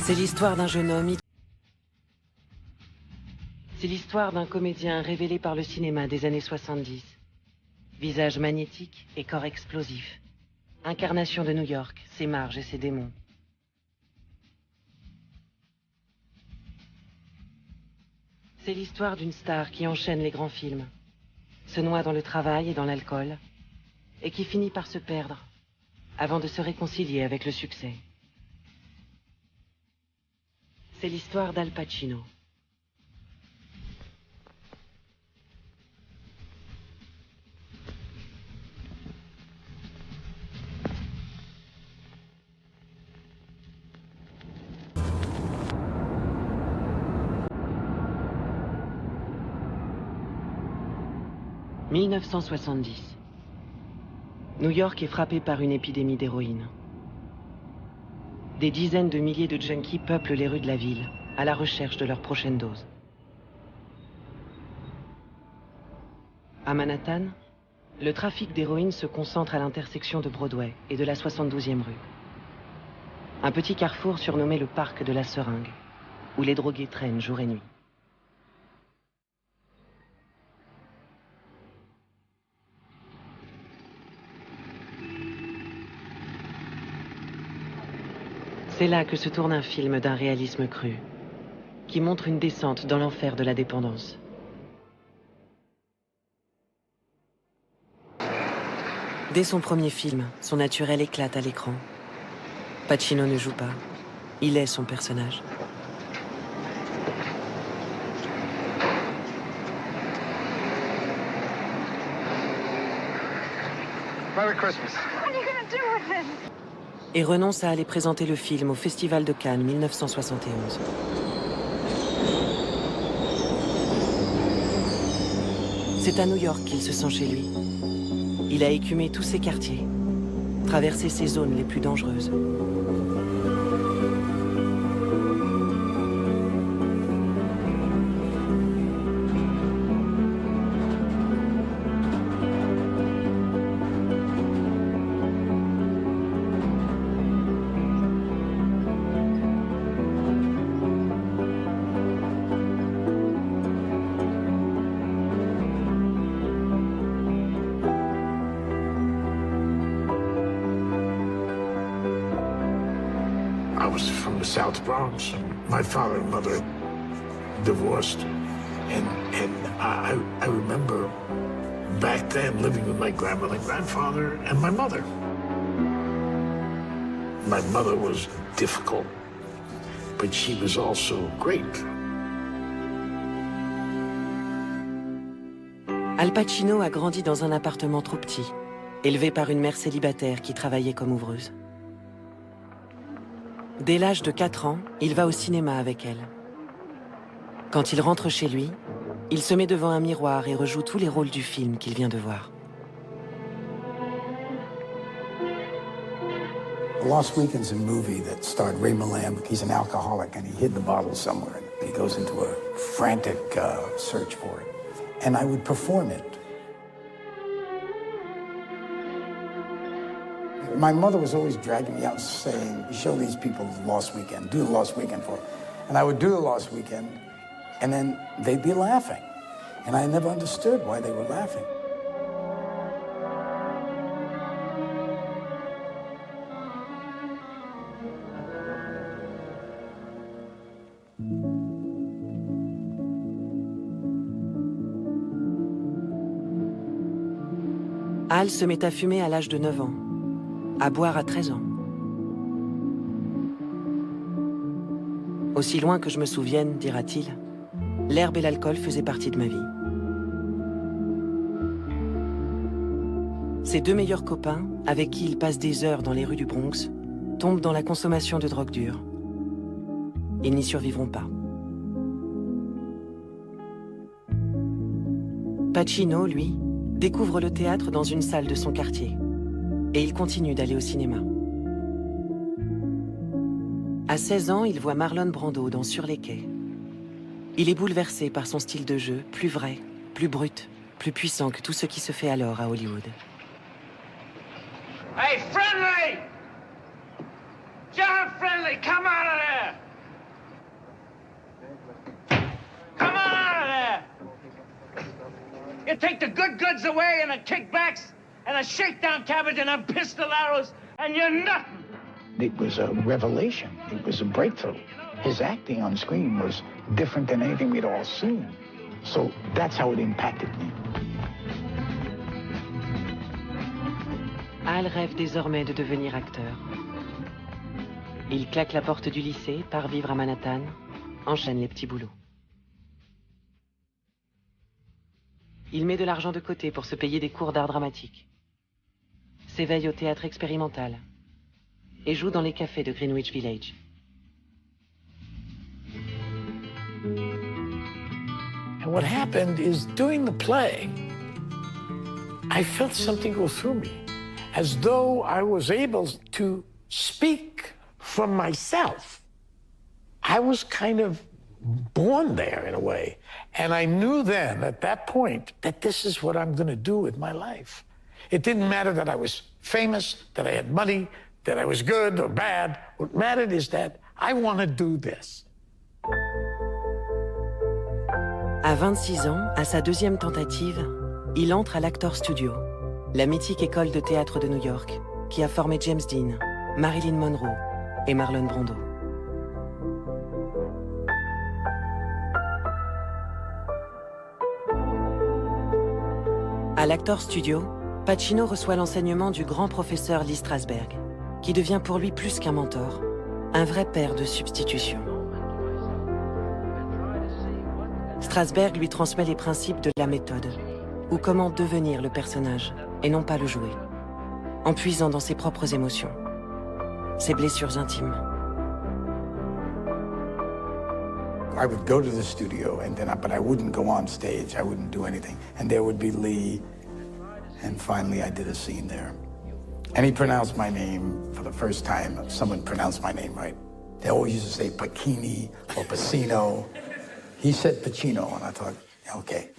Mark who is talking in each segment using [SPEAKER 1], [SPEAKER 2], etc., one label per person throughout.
[SPEAKER 1] C'est l'histoire d'un jeune homme. C'est l'histoire d'un comédien révélé par le cinéma des années 70. Visage magnétique et corps explosif. Incarnation de New York, ses marges et ses démons. C'est l'histoire d'une star qui enchaîne les grands films, se noie dans le travail et dans l'alcool, et qui finit par se perdre, avant de se réconcilier avec le succès. C'est l'histoire d'Al Pacino. « 1970. New York est frappé par une épidémie d'héroïne. Des dizaines de milliers de junkies peuplent les rues de la ville, à la recherche de leur prochaine dose. À Manhattan, le trafic d'héroïne se concentre à l'intersection de Broadway et de la 72e rue. Un petit carrefour surnommé le parc de la Seringue, où les drogués traînent jour et nuit. C'est là que se tourne un film d'un réalisme cru, qui montre une descente dans l'enfer de la dépendance. Dès son premier film, son naturel éclate à l'écran. Pacino ne joue pas, il est son personnage.
[SPEAKER 2] Merry Christmas.
[SPEAKER 3] What are you gonna do with it?
[SPEAKER 1] Et renonce à aller présenter le film au Festival de Cannes 1971. C'est à New York qu'il se sent chez lui. Il a écumé tous ses quartiers, traversé ses zones les plus dangereuses.
[SPEAKER 4] I was from the South Bronx. My father and mother divorced, and I remember back then living with my grandmother and grandfather and my mother. My mother was difficult, but she was also great.
[SPEAKER 1] Al Pacino a grandi dans un appartement trop petit, élevé par une mère célibataire qui travaillait comme ouvreuse. Dès l'âge de 4 ans, il va au cinéma avec elle. Quand il rentre chez lui, il se met devant un miroir et rejoue tous les rôles du film qu'il vient de voir.
[SPEAKER 5] Lost Weekend's a movie that starred Ray Milland. He's an alcoholic and he hid the bottle somewhere. He goes into a frantic search for it. And I would perform it. My mother was always dragging me out and saying, show these people the Lost Weekend, do the Lost Weekend for them. And I would do the Lost Weekend, and then they'd be laughing. And I never understood why they were laughing.
[SPEAKER 1] Al se met à fumer à l'âge de 9 ans, à boire à 13 ans. Aussi loin que je me souvienne, dira-t-il, l'herbe et l'alcool faisaient partie de ma vie. Ses deux meilleurs copains, avec qui il passe des heures dans les rues du Bronx, tombent dans la consommation de drogue dure. Ils n'y survivront pas. Pacino, lui, découvre le théâtre dans une salle de son quartier. Et il continue d'aller au cinéma. À 16 ans, il voit Marlon Brando dans Sur les quais. Il est bouleversé par son style de jeu, plus vrai, plus brut, plus puissant que tout ce qui se fait alors à Hollywood.
[SPEAKER 2] Hey, Friendly! John Friendly, come out of there!
[SPEAKER 3] You take the good goods away and the kickbacks and the shakedown cabbage and the pistoleros, and you're nothing.
[SPEAKER 5] It was a revelation. It was a breakthrough. His acting on screen was different than anything we'd all seen. So that's how it impacted me.
[SPEAKER 1] Al rêve désormais de devenir acteur. Il claque la porte du lycée, part vivre à Manhattan, enchaîne les petits boulots. Il met de l'argent de côté pour se payer des cours d'art dramatique, s'éveille au théâtre expérimental et joue dans les cafés de Greenwich Village.
[SPEAKER 4] And what happened is during the play, I felt something go through me, as though I was able to speak from myself. I was kind of born there in a way. And I knew then, at that point, that this is what I'm going to do with my life. It didn't matter that I was famous, that I had money, that I was good or bad. What mattered is that I want to do this.
[SPEAKER 1] À 26 ans, à sa deuxième tentative, il entre à l'Actors Studio, la mythique école de théâtre de New York, qui a formé James Dean, Marilyn Monroe et Marlon Brando. À l'Actors Studio, Pacino reçoit l'enseignement du grand professeur Lee Strasberg, qui devient pour lui plus qu'un mentor, un vrai père de substitution. Strasberg lui transmet les principes de la méthode, ou comment devenir le personnage, et non pas le jouer, en puisant dans ses propres émotions, ses blessures intimes.
[SPEAKER 5] I would go to the studio, but I wouldn't go on stage. I wouldn't do anything. And there would be Lee, and finally I did a scene there. And he pronounced my name for the first time. Someone pronounced my name right. They always used to say Pacini or Pacino. He said Pacino, and I thought, okay.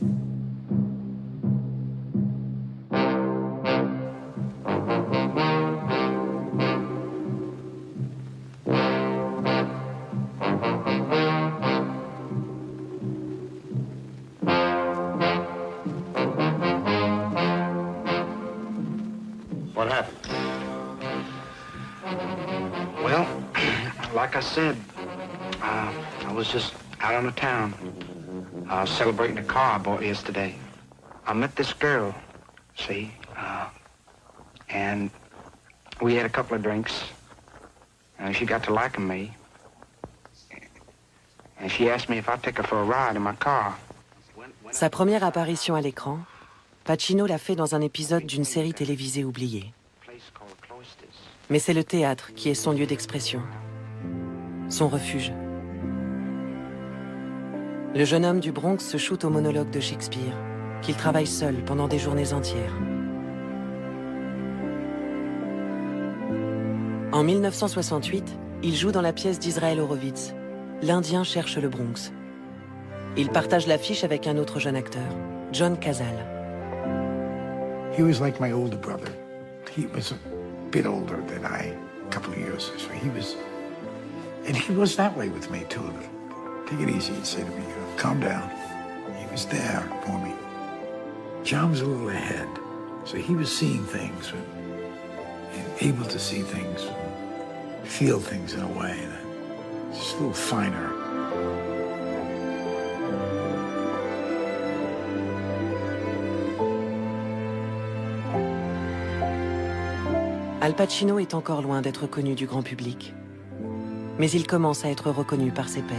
[SPEAKER 2] What happened? Well, like I said, I was just out on the town. I was celebrating a car I bought yesterday. I met this girl, see, and we had a couple of drinks. And she got to liking me. And she asked me if I'd take her for a ride in my car.
[SPEAKER 1] Sa première apparition à l'écran, Pacino l'a fait dans un épisode d'une série télévisée oubliée. Mais c'est le théâtre qui est son lieu d'expression, son refuge. Le jeune homme du Bronx se shoot au monologue de Shakespeare, qu'il travaille seul pendant des journées entières. En 1968, il joue dans la pièce d'Israël Horowitz, L'Indien cherche le Bronx. Il partage l'affiche avec un autre jeune acteur, John Cazale.
[SPEAKER 4] He was like my older brother. He was a bit older than I, a couple of years. So and he was that way with me too. Take it easy, he'd say to me, calm down. He was there for me. John was a little ahead, so he was seeing things, and able to see things, feel things in a way that's just a little finer.
[SPEAKER 1] Al Pacino est encore loin d'être connu du grand public, mais il commence à être reconnu par ses pairs.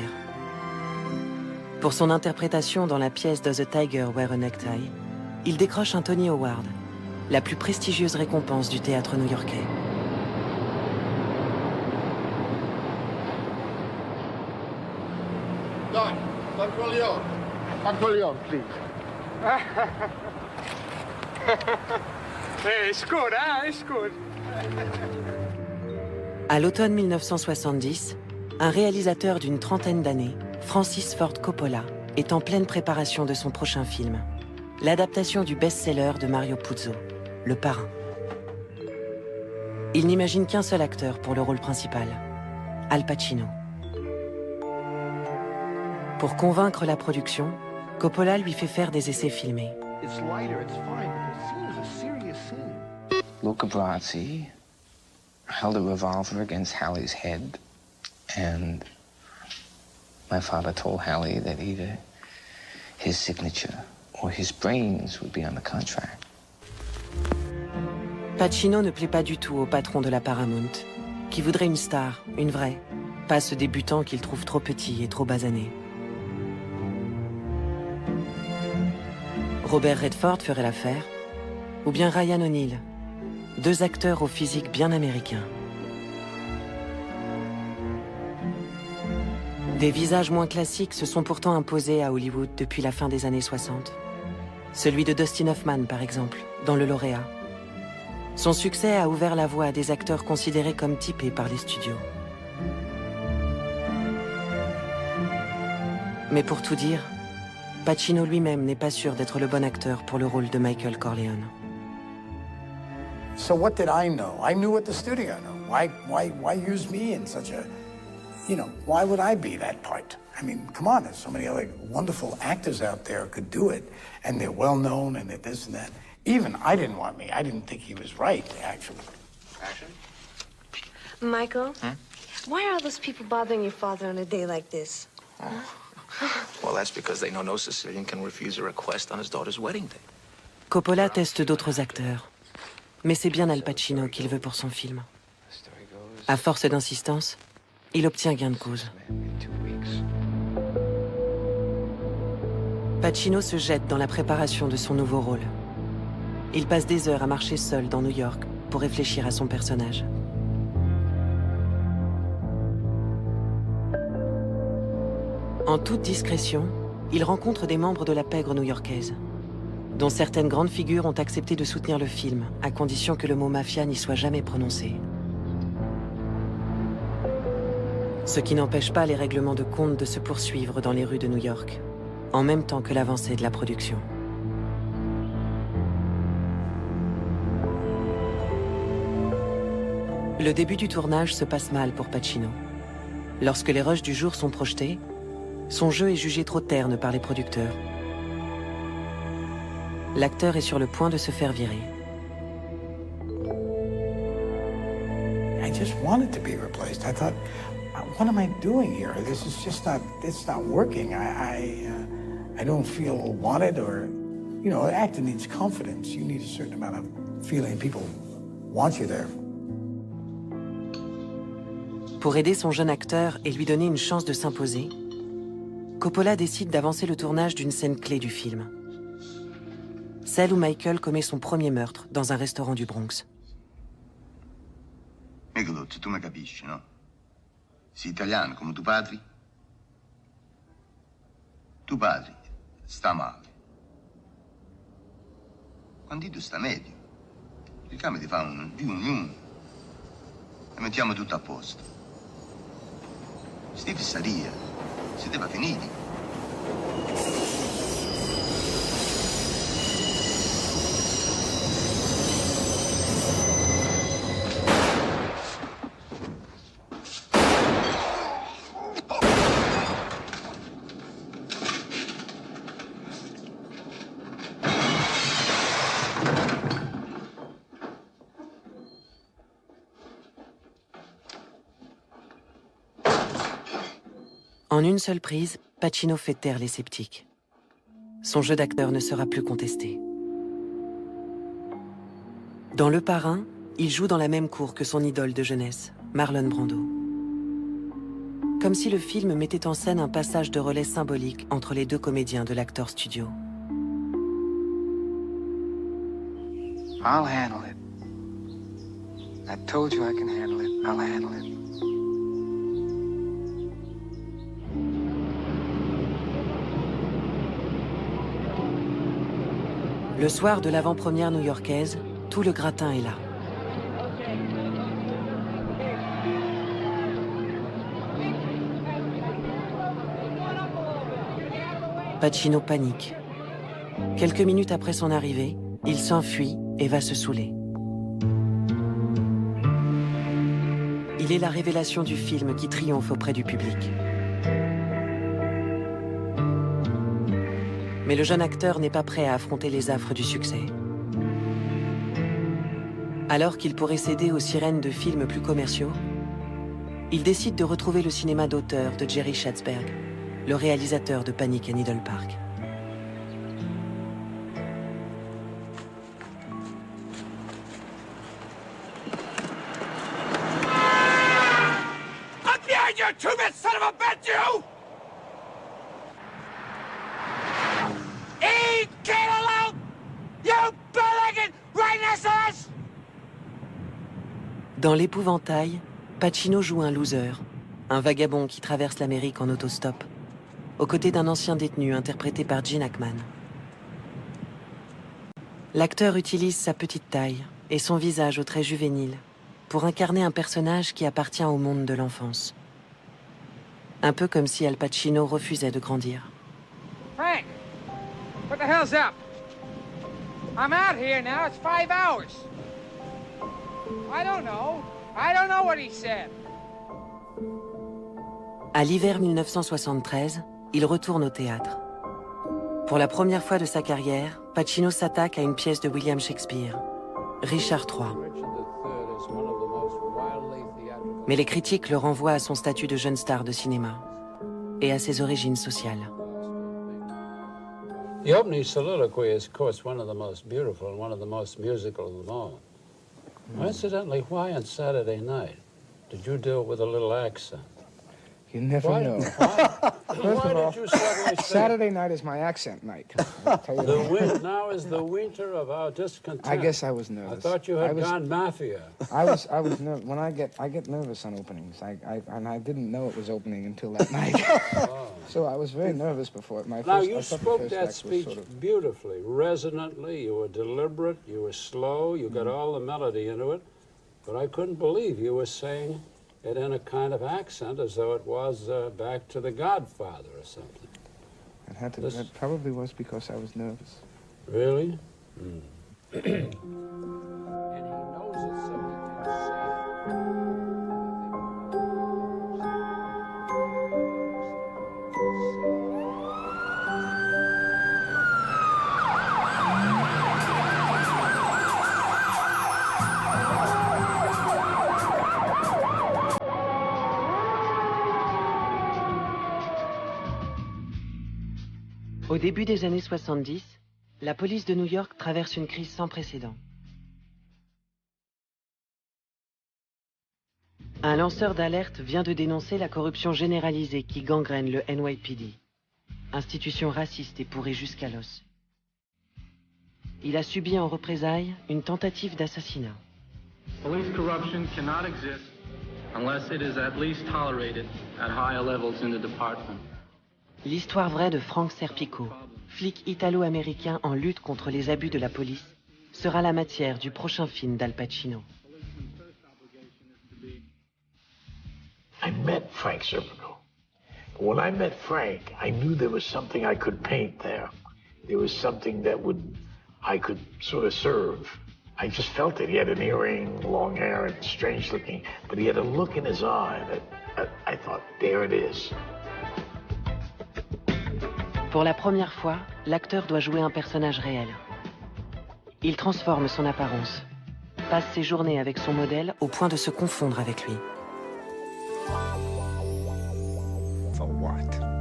[SPEAKER 1] Pour son interprétation dans la pièce Does a Tiger Wear a Necktie, il décroche un Tony Award, la plus prestigieuse récompense du théâtre new-yorkais.
[SPEAKER 6] Don, Control, please. Hey, it's good, huh? It's good.
[SPEAKER 1] À l'automne 1970, un réalisateur d'une trentaine d'années, Francis Ford Coppola, est en pleine préparation de son prochain film, l'adaptation du best-seller de Mario Puzo, Le Parrain. Il n'imagine qu'un seul acteur pour le rôle principal, Al Pacino. Pour convaincre la production, Coppola lui fait faire des essais filmés,
[SPEAKER 6] It's lighter, it's fine, but the scene is a serious scene.
[SPEAKER 2] Luca Brasi held a revolver against Hallie's head, and my father told Hallie that either his signature or his brains would be on the contract.
[SPEAKER 1] Pacino ne plaît pas du tout au patron de la Paramount, qui voudrait une star, une vraie, pas ce débutant qu'il trouve trop petit et trop basané. Robert Redford ferait l'affaire, ou bien Ryan O'Neal, deux acteurs au physique bien américain. Des visages moins classiques se sont pourtant imposés à Hollywood depuis la fin des années 60. Celui de Dustin Hoffman, par exemple, dans Le Lauréat. Son succès a ouvert la voie à des acteurs considérés comme typés par les studios. Mais pour tout dire, Pacino lui-même n'est pas sûr d'être le bon acteur pour le rôle de Michael Corleone.
[SPEAKER 5] So what did I know? I knew what the studio knew. Why use me in such a, why would I be that part? I mean, come on, there's so many other wonderful actors out there who could do it, and they're well known, and they're this and that. Even I didn't want me. I didn't think he was right, actually.
[SPEAKER 2] Action?
[SPEAKER 7] Michael, why are all those people bothering your father on a day like this?
[SPEAKER 8] Well, that's because they know no Sicilian can refuse a request on his daughter's wedding day.
[SPEAKER 1] Coppola teste d'autres acteurs. Mais c'est bien Al Pacino qu'il veut pour son film. À force d'insistance, il obtient gain de cause. Pacino se jette dans la préparation de son nouveau rôle. Il passe des heures à marcher seul dans New York pour réfléchir à son personnage. En toute discrétion, il rencontre des membres de la pègre new-yorkaise, dont certaines grandes figures ont accepté de soutenir le film, à condition que le mot mafia n'y soit jamais prononcé. Ce qui n'empêche pas les règlements de compte de se poursuivre dans les rues de New York, en même temps que l'avancée de la production. Le début du tournage se passe mal pour Pacino. Lorsque les rushs du jour sont projetés, son jeu est jugé trop terne par les producteurs. L'acteur est sur le point de se faire virer.
[SPEAKER 5] I just wanted to be replaced. I thought, what am I doing here? This is just not, it's not working. I don't feel wanted or, acting needs confidence. You need a certain amount of feeling people want you there.
[SPEAKER 1] Pour aider son jeune acteur et lui donner une chance de s'imposer, Coppola décide d'avancer le tournage d'une scène clé du film. Celle où Michael commet son premier meurtre dans un restaurant du Bronx.
[SPEAKER 9] Nicolò, tu mi capisci, no? Sei italiano come tuo padre? Tuo padre sta male. Quando tu sta meglio, cerchiamo di fare un riunione e mettiamo tutto a posto. Sti fissaria si deve finire.
[SPEAKER 1] En une seule prise, Pacino fait taire les sceptiques. Son jeu d'acteur ne sera plus contesté. Dans Le Parrain, il joue dans la même cour que son idole de jeunesse, Marlon Brando. Comme si le film mettait en scène un passage de relais symbolique entre les deux comédiens de l'Actors Studio.
[SPEAKER 6] I'll handle it. I told you I can handle it. I'll handle it.
[SPEAKER 1] Le soir de l'avant-première new-yorkaise, tout le gratin est là. Pacino panique. Quelques minutes après son arrivée, il s'enfuit et va se saouler. Il est la révélation du film qui triomphe auprès du public. Mais le jeune acteur n'est pas prêt à affronter les affres du succès. Alors qu'il pourrait céder aux sirènes de films plus commerciaux, il décide de retrouver le cinéma d'auteur de Jerry Schatzberg, le réalisateur de Panic à Needle Park.
[SPEAKER 3] I'm behind you, two-bit son of a bitch, you! Eat cantaloupe! You belegged rhinoceros!
[SPEAKER 1] Dans L'Épouvantail, Pacino joue un loser, un vagabond qui traverse l'Amérique en autostop, aux côtés d'un ancien détenu interprété par Gene Hackman. L'acteur utilise sa petite taille et son visage aux traits juvéniles pour incarner un personnage qui appartient au monde de l'enfance. Un peu comme si Al Pacino refusait de grandir.
[SPEAKER 6] Frank, what the hell's up? I'm out here now. It's 5 hours. I don't know. I don't know what he said.
[SPEAKER 1] À l'hiver 1973, il retourne au théâtre. Pour la première fois de sa carrière, Pacino s'attaque à une pièce de William Shakespeare, Richard III. Mais les critiques le renvoient à son statut de jeune star de cinéma et à ses origines sociales.
[SPEAKER 10] The opening soliloquy is, of course, one of the most beautiful and one of the most musical of them all. Incidentally, why on Saturday night did you do it with a little accent?
[SPEAKER 11] You never know.
[SPEAKER 10] Why did you suddenly say
[SPEAKER 11] Saturday night is my accent night.
[SPEAKER 10] now is the winter of our discontent.
[SPEAKER 11] I guess I was nervous.
[SPEAKER 10] I thought you had gone mafia.
[SPEAKER 11] I was nervous. When I get nervous on openings. And I didn't know it was opening until that night. So I was very nervous before it.
[SPEAKER 10] Now you spoke that speech beautifully, resonantly. You were deliberate. You were slow. You got all the melody into it. But I couldn't believe you were saying it in a kind of accent as though it was back to The Godfather or something.
[SPEAKER 11] It probably was because I was nervous.
[SPEAKER 10] Really? Mm. And he knows it so he can say
[SPEAKER 1] Au début des années 70, la police de New York traverse une crise sans précédent. Un lanceur d'alerte vient de dénoncer la corruption généralisée qui gangrène le NYPD, institution raciste et pourrie jusqu'à l'os. Il a subi en représailles une tentative d'assassinat.
[SPEAKER 12] Police corruption cannot exist unless it is at least tolerated at higher levels in the department.
[SPEAKER 1] L'histoire vraie de Frank Serpico, flic italo-américain en lutte contre les abus de la police, sera la matière du prochain film d'Al Pacino.
[SPEAKER 4] I met Frank Serpico. When I met Frank, I knew there was something I could paint there. There was something that I could sort of serve. I just felt it. He had an earring, long hair, and strange looking, but he had a look in his eye that I thought, there it is.
[SPEAKER 1] Pour la première fois, l'acteur doit jouer un personnage réel. Il transforme son apparence, passe ses journées avec son modèle au point de se confondre avec lui.
[SPEAKER 6] For what?